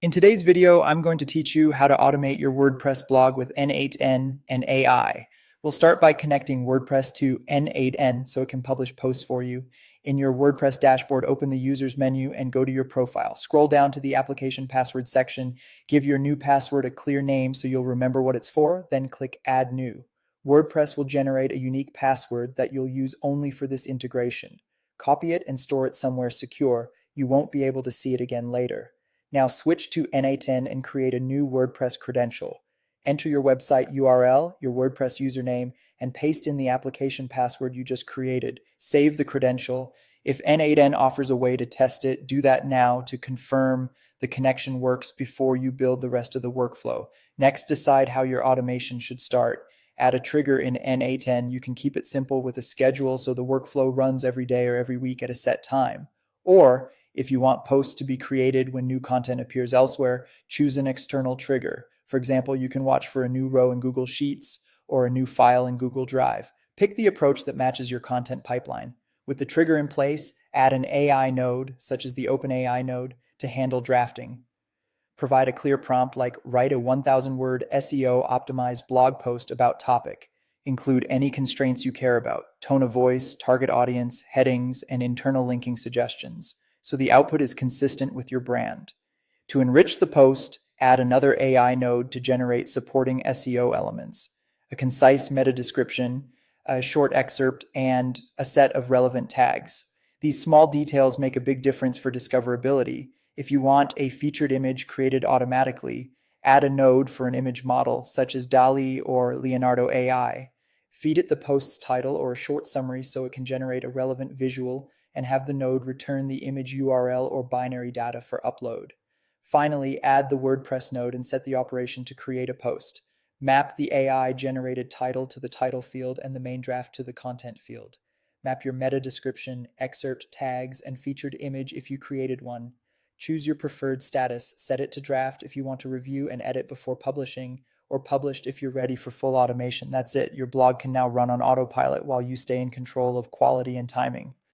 In today's video, I'm going to teach you how to automate your WordPress blog with n8n and AI. We'll start by connecting WordPress to n8n so it can publish posts for you. In your WordPress dashboard, open the Users menu and go to your profile. Scroll down to the Application Password section. Give your new password a clear name so you'll remember what it's for, then click Add New. WordPress will generate a unique password that you'll use only for this integration. Copy it and store it somewhere secure. You won't be able to see it again later. Now switch to n8n and create a new WordPress credential. Enter your website URL, your WordPress username, and paste in the application password you just created. Save the credential. If n8n offers a way to test it, do that now to confirm the connection works before you build the rest of the workflow. Next, decide how your automation should start. Add a trigger in n8n. You can keep it simple with a schedule so the workflow runs every day or every week at a set time. Or if you want posts to be created when new content appears elsewhere, choose an external trigger. For example, you can watch for a new row in Google Sheets or a new file in Google Drive. Pick the approach that matches your content pipeline. With the trigger in place, add an AI node, such as the OpenAI node, to handle drafting. Provide a clear prompt like write a 1,000-word SEO optimized blog post about topic. Include any constraints you care about, tone of voice, target audience, headings, and internal linking suggestions, so the output is consistent with your brand. To enrich the post, add another AI node to generate supporting SEO elements, a concise meta description, a short excerpt, and a set of relevant tags. These small details make a big difference for discoverability. If you want a featured image created automatically, add a node for an image model, such as DALL-E or Leonardo AI. Feed it the post's title or a short summary so it can generate a relevant visual, and have the node return the image URL or binary data for upload. Finally, add the WordPress node and set the operation to create a post. Map the AI-generated title to the title field and the main draft to the content field. Map your meta description, excerpt, tags, and featured image if you created one. Choose your preferred status, set it to draft if you want to review and edit before publishing, or published if you're ready for full automation. That's it. Your blog can now run on autopilot while you stay in control of quality and timing.